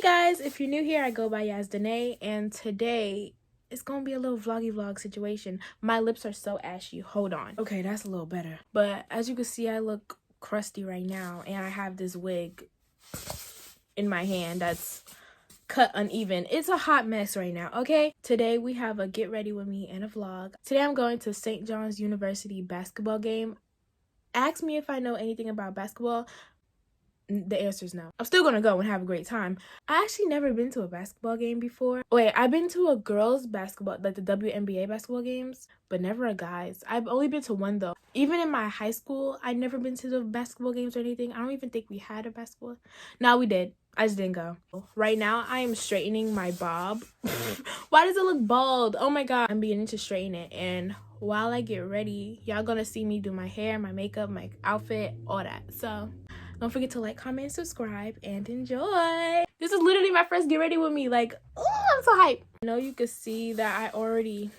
guys, if you're new here, I go by Yazdenea, and today it's gonna be a little vloggy vlog situation. My lips are so ashy. Hold on. Okay, that's a little better. But as you can see, I look crusty right now, and I have this wig in my hand that's cut uneven. It's a hot mess right now, okay? Today we have a get ready with me and a vlog. Today I'm going to St. John's University basketball game. Ask me if I know anything about basketball. The answer is no. I'm still gonna go and have a great time. I actually never been to a basketball game before. Wait, I've been to a girls basketball, like the WNBA basketball games, but never a guys. I've only been to one though. Even in my high school, I'd never been to the basketball games or anything. I don't even think we had a basketball. No, we did. I just didn't go. Right now, I am straightening my bob. Why does it look bald? Oh my god. I'm beginning to straighten it, and while I get ready, y'all gonna see me do my hair, my makeup, my outfit, all that. So don't forget to like, comment, subscribe, and enjoy. This is literally my first get ready with me. Like, oh, I'm so hyped. I know you could see that I already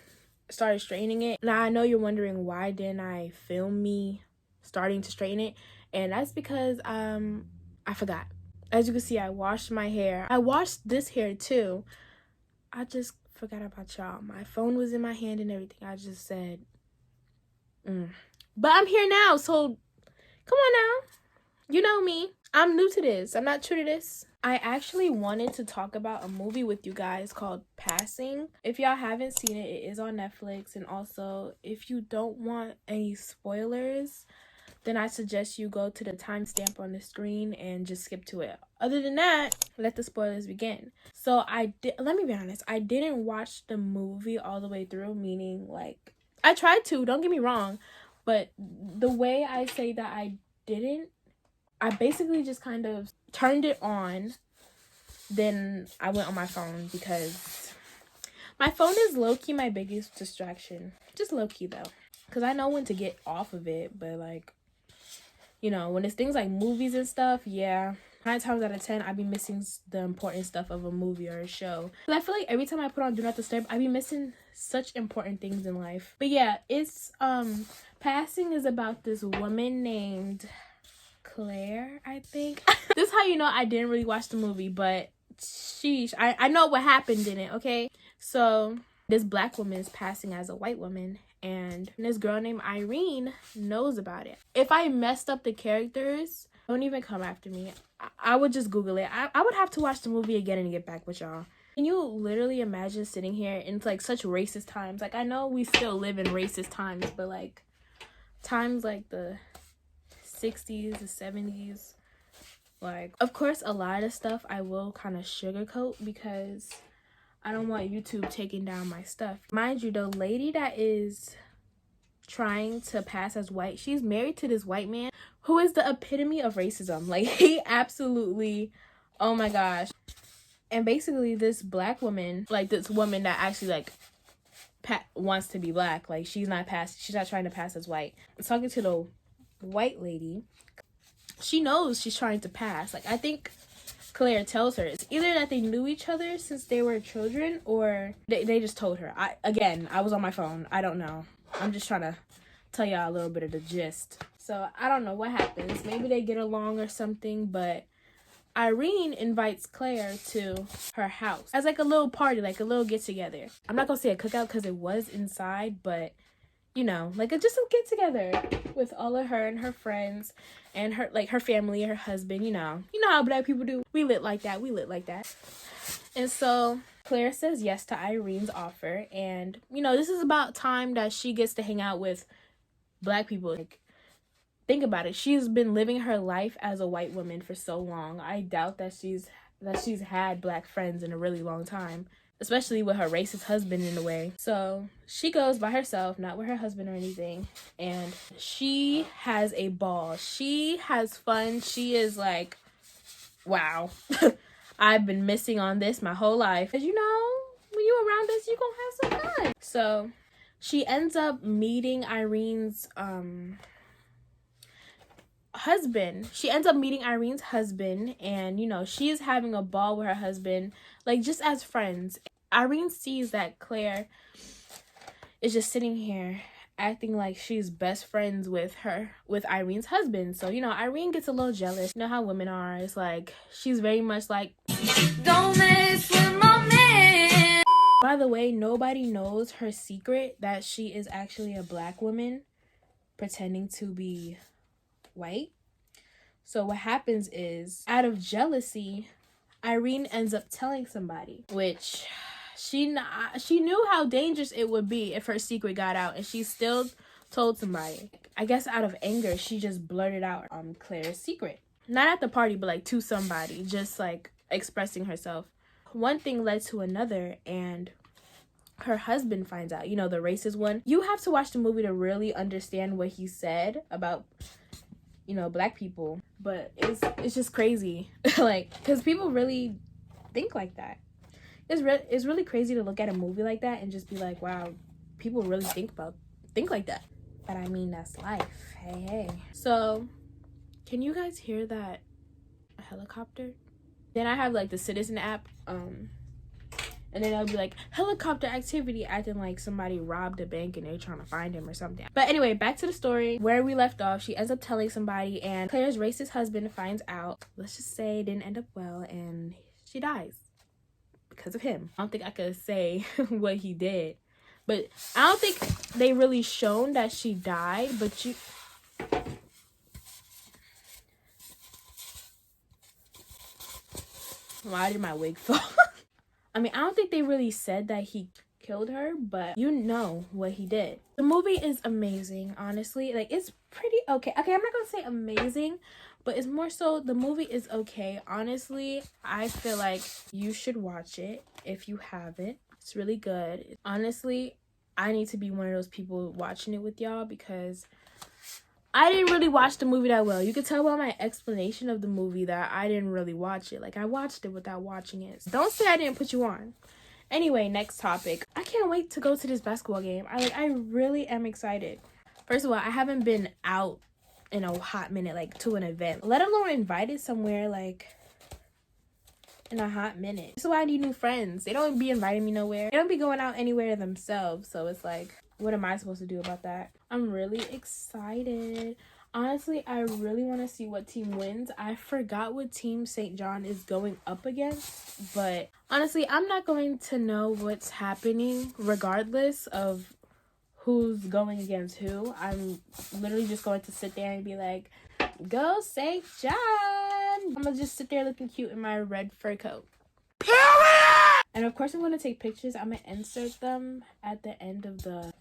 started straightening it. Now, I know you're wondering why didn't I film me starting to straighten it. And that's because I forgot. As you can see, I washed my hair. I washed this hair too. I just forgot about y'all. My phone was in my hand and everything. I just said, But I'm here now, so come on now. You know me. I'm new to this. I'm not true to this. I actually wanted to talk about a movie with you guys called Passing. If y'all haven't seen it, it is on Netflix. And also, if you don't want any spoilers, then I suggest you go to the timestamp on the screen and just skip to it. Other than that, let the spoilers begin. So let me be honest, I didn't watch the movie all the way through, meaning like, I tried to, don't get me wrong, but the way I say that I didn't, I basically just kind of turned it on, then I went on my phone because my phone is low-key my biggest distraction. Just low-key though, because I know when to get off of it, but like, you know, when it's things like movies and stuff, yeah, 9 times out of 10, I be missing the important stuff of a movie or a show. But I feel like every time I put on Do Not Disturb, I be missing such important things in life. But yeah, it's, Passing is about this woman named Claire, I think. This is how you know I didn't really watch the movie, but sheesh, I know what happened in it, okay? So this black woman is passing as a white woman, and this girl named Irene knows about it. If I messed up the characters, don't even come after me. I would just Google it. I would have to watch the movie again and get back with y'all. Can you literally imagine sitting here in like such racist times? Like, I know we still live in racist times, but like times like the 60s, the 70s, like, of course a lot of stuff I will kind of sugarcoat because I don't want YouTube taking down my stuff. Mind you, the lady that is trying to pass as white, she's married to this white man who is the epitome of racism. Like, he absolutely, oh my gosh. And basically this black woman, like this woman that actually like wants to be black, like she's not trying to pass as white. I'm talking to the white lady. She knows she's trying to pass. Like, I think Claire tells her it's either that they knew each other since they were children, or they just told her. I was on my phone. I don't know. I'm just trying to tell y'all a little bit of the gist. So I don't know what happens. Maybe they get along or something, but Irene invites Claire to her house as like a little party, like a little get together. I'm not gonna say a cookout because it was inside, but you know, like just a get together with all of her and her friends and her, like her family, her husband, you know how black people do. We lit like that. And so Claire says yes to Irene's offer. And, you know, this is about time that she gets to hang out with black people. Like, think about it. She's been living her life as a white woman for so long. I doubt that she's had black friends in a really long time, especially with her racist husband in the way. So she goes by herself, not with her husband or anything, and she has a ball. She has fun. She is like, wow. I've been missing on this my whole life. As you know, when you're around us, you're gonna have some fun. So she ends up meeting Irene's husband. She ends up meeting Irene's husband, and you know, she is having a ball with her husband, like just as friends. Irene sees that Claire is just sitting here acting like she's best friends with Irene's husband. So, you know, Irene gets a little jealous. You know how women are. It's like, she's very much like, don't mess with my man. By the way, nobody knows her secret that she is actually a black woman pretending to be white. So what happens is, out of jealousy, Irene ends up telling somebody, which she knew how dangerous it would be if her secret got out, and she still told somebody. I guess out of anger, she just blurted out Claire's secret. Not at the party, but like to somebody, just like expressing herself. One thing led to another, and her husband finds out, you know, the racist one. You have to watch the movie to really understand what he said about, you know, black people. But it's just crazy. Like, because people really think like that. It's really crazy to look at a movie like that and just be like, wow, people really think like that. But I mean, that's life. Hey. So can you guys hear that helicopter? Then I have like the Citizen app, and then it'll be like, helicopter activity, acting like somebody robbed a bank and they're trying to find him or something. But anyway, back to the story. Where we left off, she ends up telling somebody, and Claire's racist husband finds out. Let's just say it didn't end up well, and she dies because of him. I don't think I could say what he did, but I don't think they really shown that she died, but you... Why did my wig fall? I mean, I don't think they really said that he killed her, but you know what he did. The movie is amazing, honestly. Like, it's pretty okay. Okay, I'm not gonna say amazing, but it's more so the movie is okay. Honestly, I feel like you should watch it if you haven't. It's really good. Honestly, I need to be one of those people watching it with y'all because I didn't really watch the movie that well. You could tell by my explanation of the movie that I didn't really watch it. Like, I watched it without watching it. Don't say I didn't put you on. Anyway, next topic. I can't wait to go to this basketball game. I really am excited. First of all, I haven't been out in a hot minute, like, to an event. Let alone invited somewhere, like, in a hot minute. This is why I need new friends. They don't be inviting me nowhere. They don't be going out anywhere themselves. So it's like, what am I supposed to do about that? I'm really excited. Honestly, I really want to see what team wins. I forgot what team St. John is going up against. But honestly, I'm not going to know what's happening regardless of who's going against who. I'm literally just going to sit there and be like, go St. John. I'm going to just sit there looking cute in my red fur coat. And of course, I'm going to take pictures. I'm going to insert them at the end of the,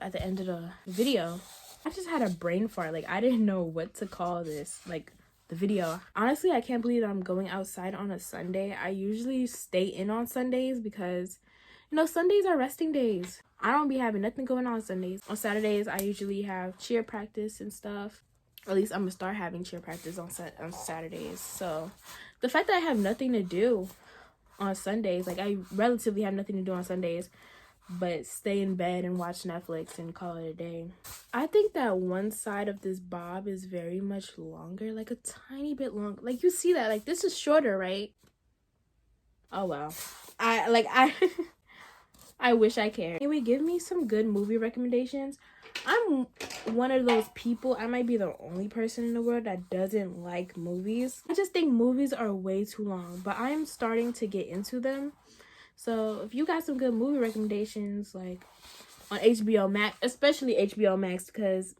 at the end of the video. I just had a brain fart. Like, I didn't know what to call this, like, the video. Honestly, I can't believe that I'm going outside on a Sunday. I usually stay in on Sundays because, you know, Sundays are resting days. I don't be having nothing going on Sundays. On Saturdays, I usually have cheer practice and stuff. Or at least I'm going to start having cheer practice on Saturdays. So, the fact that I have nothing to do on Sundays, like, I relatively have nothing to do on Sundays but stay in bed and watch Netflix and call it a day. I think that one side of this bob is very much longer, like a tiny bit longer. Like, you see that, like, this is shorter, right? Oh well, I I wish I cared. Anyway, give me some good movie recommendations. I'm one of those people, I might be the only person in the world that doesn't like movies. I just think movies are way too long, but I am starting to get into them. So if you got some good movie recommendations, like on HBO Max, especially HBO Max, because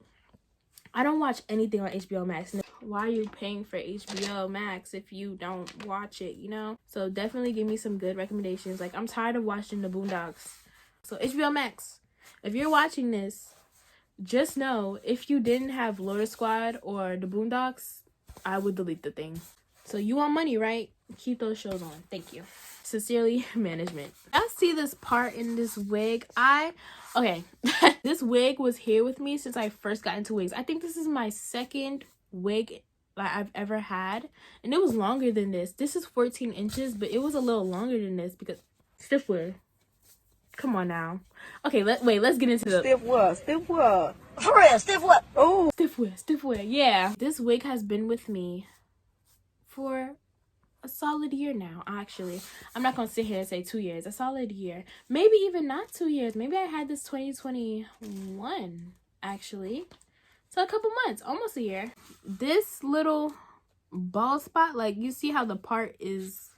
I don't watch anything on HBO Max. Why are you paying for HBO Max if you don't watch it, you know? So definitely give me some good recommendations. Like, I'm tired of watching the Boondocks. So HBO Max, if you're watching this, just know if you didn't have Lawyer Squad or the Boondocks, I would delete the thing. So you want money, right? Keep those shows on. Thank you. Sincerely, management. I see this part in this wig. Okay. This wig was here with me since I first got into wigs. I think this is my second wig that I've ever had. And it was longer than this. This is 14 inches, but it was a little longer than this because stiff wear. Come on now. Okay, let's get into the stiff wear. For real, stiff wear. Oh, stiff wear. Yeah. This wig has been with me for a solid year now, actually. I'm not gonna sit here and say 2 years. A solid year. Maybe even not 2 years. Maybe I had this 2021, actually. So a couple months, almost a year. This little bald spot, like, you see how the part is,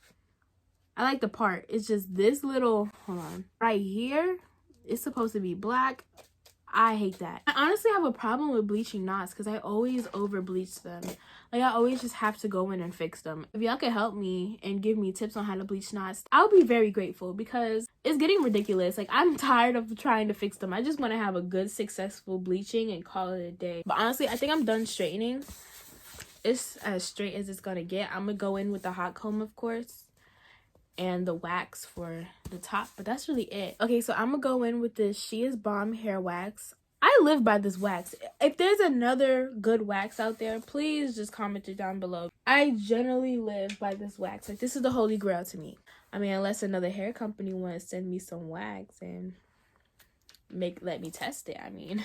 I like the part. It's just this little, hold on, right here, it's supposed to be black. I hate that. I honestly have a problem with bleaching knots because I always over bleach them. Like, I always just have to go in and fix them. If y'all could help me and give me tips on how to bleach knots, I'll be very grateful because it's getting ridiculous. Like, I'm tired of trying to fix them. I just want to have a good, successful bleaching and call it a day. But honestly, I think I'm done straightening. It's as straight as it's gonna get. I'm gonna go in with the hot comb, of course, and the wax for the top, but that's really it. Okay, so I'm gonna go in with this She Is Bomb hair wax. I live by this wax. If there's another good wax out there, please just comment it down below. I generally live by this wax. Like, this is the holy grail to me. I mean, unless another hair company wants to send me some wax and let me test it. I mean,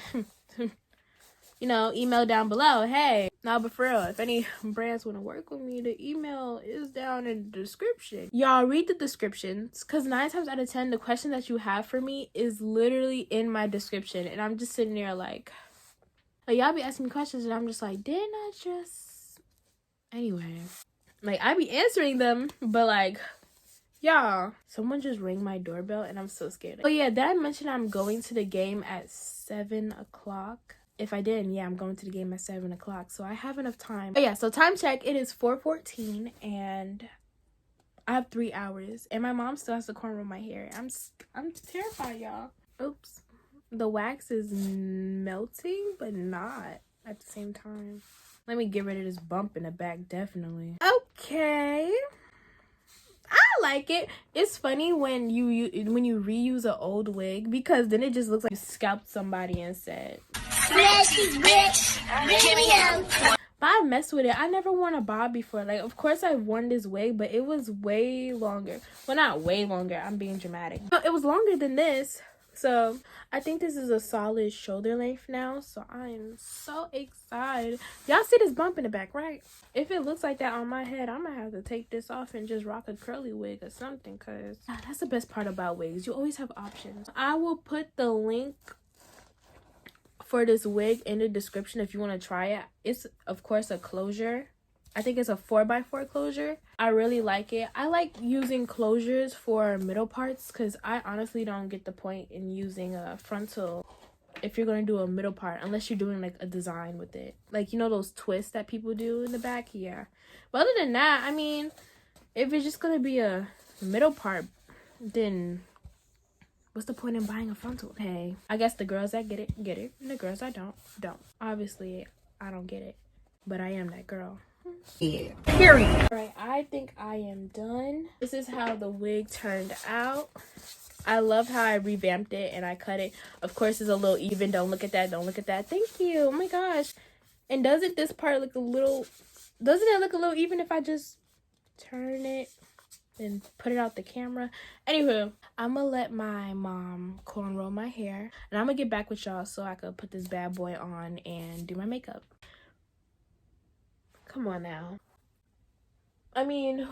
you know, email down below. Hey, no, but for real, if any brands want to work with me, the email is down in the description. Y'all read the descriptions, because 9 times out of 10, the question that you have for me is literally in my description. And I'm just sitting there like y'all be asking me questions and I'm just like, didn't I just... Anyway, like, I be answering them, but like, y'all, someone just rang my doorbell and I'm so scared. Oh yeah, did I mention I'm going to the game at 7 o'clock? If I didn't, yeah, I'm going to the game at 7 o'clock, so I have enough time. Oh yeah, so time check, it is 4:14 and I have 3 hours and my mom still has to cornrow my hair. I'm terrified, y'all. Oops, the wax is melting but not at the same time. Let me get rid of this bump in the back, definitely. Okay, I like it. It's funny when you reuse an old wig, because then it just looks like you scalped somebody and said, she's rich. Give me him. But I mess with it. I never worn a bob before. Like, of course I've worn this wig, but it was way longer. Well, not way longer. I'm being dramatic. But it was longer than this. So I think this is a solid shoulder length now. So I'm so excited. Y'all see this bump in the back, right? If it looks like that on my head, I'm gonna have to take this off and just rock a curly wig or something, because that's the best part about wigs. You always have options. I will put the link for this wig in the description if you want to try it. It's, of course, a closure. I think it's a 4x4 closure. I really like it. I like using closures for middle parts because I honestly don't get the point in using a frontal if you're going to do a middle part, unless you're doing like a design with it. Like, you know those twists that people do in the back? Yeah. But other than that, I mean, if it's just going to be a middle part, then what's the point in buying a frontal? Hey, I guess the girls that get it, and the girls that don't. Obviously, I don't get it, but I am that girl. Yeah, period. All right, I think I am done. This is how the wig turned out. I love how I revamped it and I cut it. Of course, it's a little even. Don't look at that. Don't look at that. Thank you. Oh my gosh. And doesn't this part look a little... Doesn't it look a little even if I just turn it and put it out the camera? Anywho, I'm gonna let my mom cornrow my hair. And I'm gonna get back with y'all so I could put this bad boy on and do my makeup. Come on now. I mean,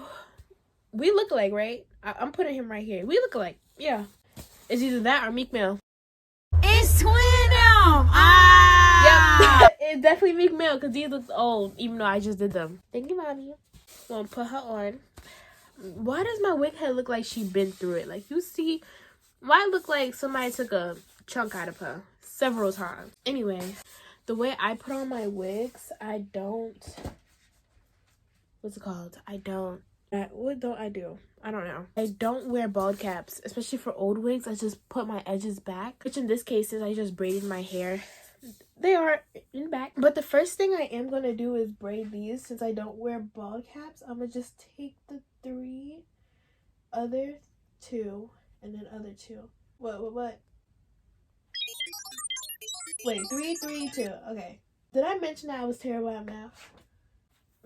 we look alike, right? I'm putting him right here. We look alike. Yeah. It's either that or Meek Mill. It's twin now. Ah. Yep. It's definitely Meek Mill because he looks old, even though I just did them. Thank you, mommy. I'm gonna put her on. Why does my wig head look like she been through it? Like, you see, why it look like somebody took a chunk out of her several times? Anyway, the way I put on my wigs, I don't... What's it called? What don't I do? I don't know. I don't wear bald caps, especially for old wigs. I just put my edges back, which in this case is I just braided my hair. They are in the back. But the first thing I am going to do is braid these. Since I don't wear bald caps, I'm going to just take the 3, other 2, and then other 2. What? Wait, 3, 3, 2. Okay. Did I mention that I was terrible at math?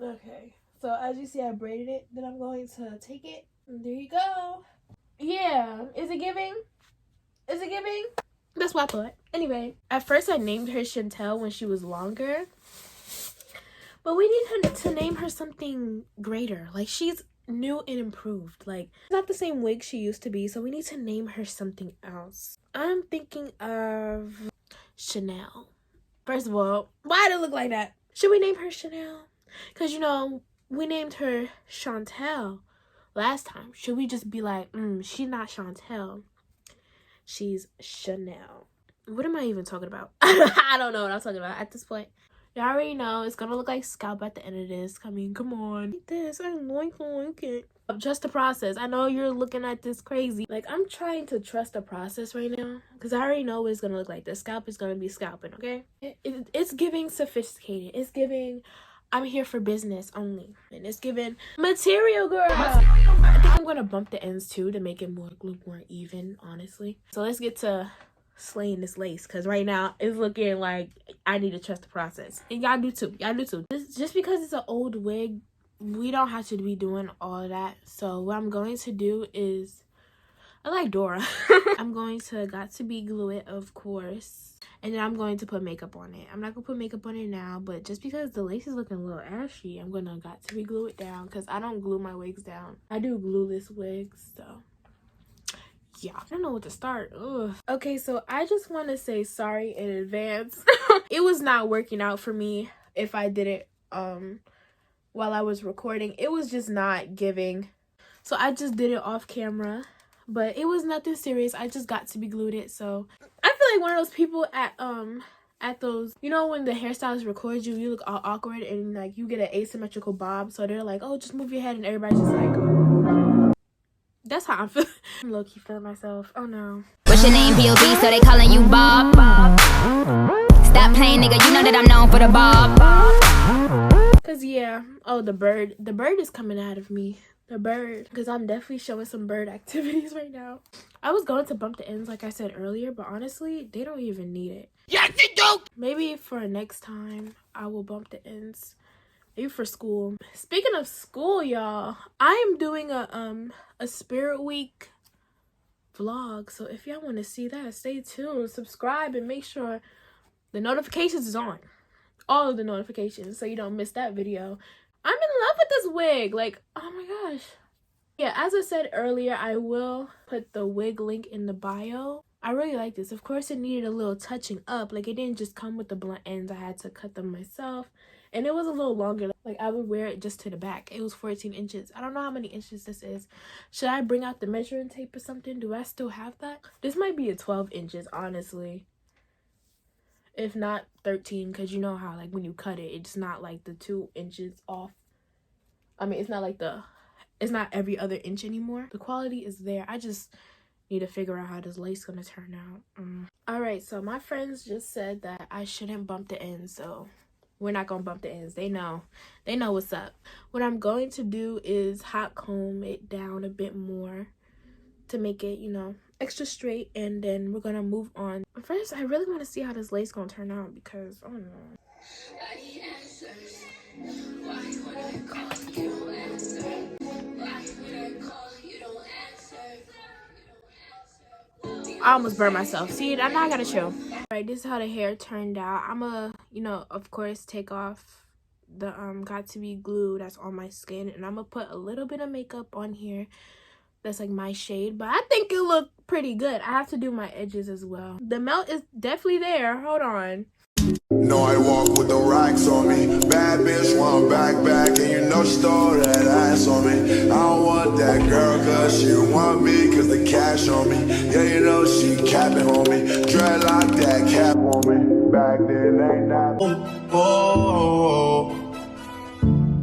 Okay. So as you see, I braided it. Then I'm going to take it. And there you go. Yeah. Is it giving? Is it giving? That's what I thought. Anyway, at first I named her Chantel when she was longer. But we need to name her something greater. Like, she's new and improved. Like, it's not the same wig she used to be, so we need to name her something else. I'm thinking of Chanel. First of all, why did it look like that? Should we name her Chanel? Because, you know, we named her Chantel last time. Should we just be like, she's not Chantel, she's Chanel? What am I even talking about? I don't know what I'm talking about at this point. Y'all already know it's gonna look like scalp at the end of this. I mean, come on. This, I don't like it. Trust the process. I know you're looking at this crazy. Like, I'm trying to trust the process right now because I already know what it's gonna look like. The scalp is gonna be scalping, okay? It's giving sophisticated. It's giving, I'm here for business only. And it's giving material, girl. I think I'm gonna bump the ends too to make it look more even, honestly. So let's get to slaying this lace, because right now it's looking like I need to trust the process, and y'all do too. Just because it's an old wig, we don't have to be doing all of that. So what I'm going to do is, I like Dora. I'm going to got to be glue it, of course, and then I'm going to put makeup on it. I'm not gonna put makeup on it now, but just because the lace is looking a little ashy, I'm gonna got to be glue it down, because I don't glue my wigs down. I do glueless wigs, so yeah, I don't know what to start. Ugh. Okay, so I just want to say sorry in advance. It was not working out for me if I did it while I was recording. It was just not giving. So I just did it off camera, but it was nothing serious. I just got to be glued it. So I feel like one of those people at those, you know, when the hairstylist records you, you look all awkward and like you get an asymmetrical bob. So they're like, oh, just move your head, and everybody's just like, that's how I'm feeling. I'm low-key feeling myself. Oh no. What's your name, POV? So they calling you Bob. Stop playing, nigga. You know that I'm known for the Bob. Cause yeah. Oh, the bird is coming out of me. The bird. Because I'm definitely showing some bird activities right now. I was going to bump the ends like I said earlier, but honestly, they don't even need it. Yes, they do! Maybe for next time, I will bump the ends. Maybe for school. Speaking of school, y'all, I am doing a Spirit Week vlog. So if y'all want to see that, stay tuned, subscribe, and make sure the notifications is on. All of the notifications, so you don't miss that video. I'm in love with this wig. Like, oh my gosh. Yeah, as I said earlier, I will put the wig link in the bio. I really like this. Of course, it needed a little touching up. Like, it didn't just come with the blunt ends. I had to cut them myself. And it was a little longer. Like, I would wear it just to the back. It was 14 inches. I don't know how many inches this is. Should I bring out the measuring tape or something? Do I still have that? This might be a 12 inches, honestly. If not 13, because you know how, like, when you cut it, it's not, like, the 2 inches off. I mean, it's not, like, it's not every other inch anymore. The quality is there. I just need to figure out how this lace is going to turn out. Alright, so my friends just said that I shouldn't bump the ends, so we're not gonna bump the ends. They know what's up. What I'm going to do is hot comb it down a bit more to make it, you know, extra straight, and then we're gonna move on. First, I really want to see how this lace gonna turn out, because oh no. I need answers. Why when I call you don't answer? Why when I call you don't answer? I almost burned myself. See, I gotta chill. Right, this is how the hair turned out. I'm gonna, you know, of course, take off the got to be glue that's on my skin, and I'm gonna put a little bit of makeup on here that's like my shade, but I think it looked pretty good. I have to do my edges as well. The melt is definitely there. Hold on. No, I walk with the racks on me. Bad bitch want back, and you know she stole that ass on me. I don't want that girl, cause she want me, cause the cash on me. Yeah, you know she capping on me. Dreadlock that cap on me. Back then ain't that. Oh,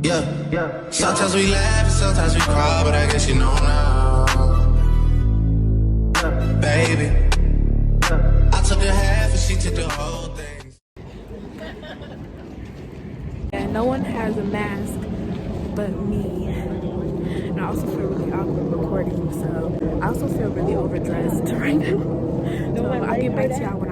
yeah. Sometimes we laugh and sometimes we cry, but I guess you know now. Baby, I took the half and she took the whole thing. Yeah, no one has a mask but me. And I also feel really awkward recording, so I also feel really overdressed right now. So I'll get back to y'all when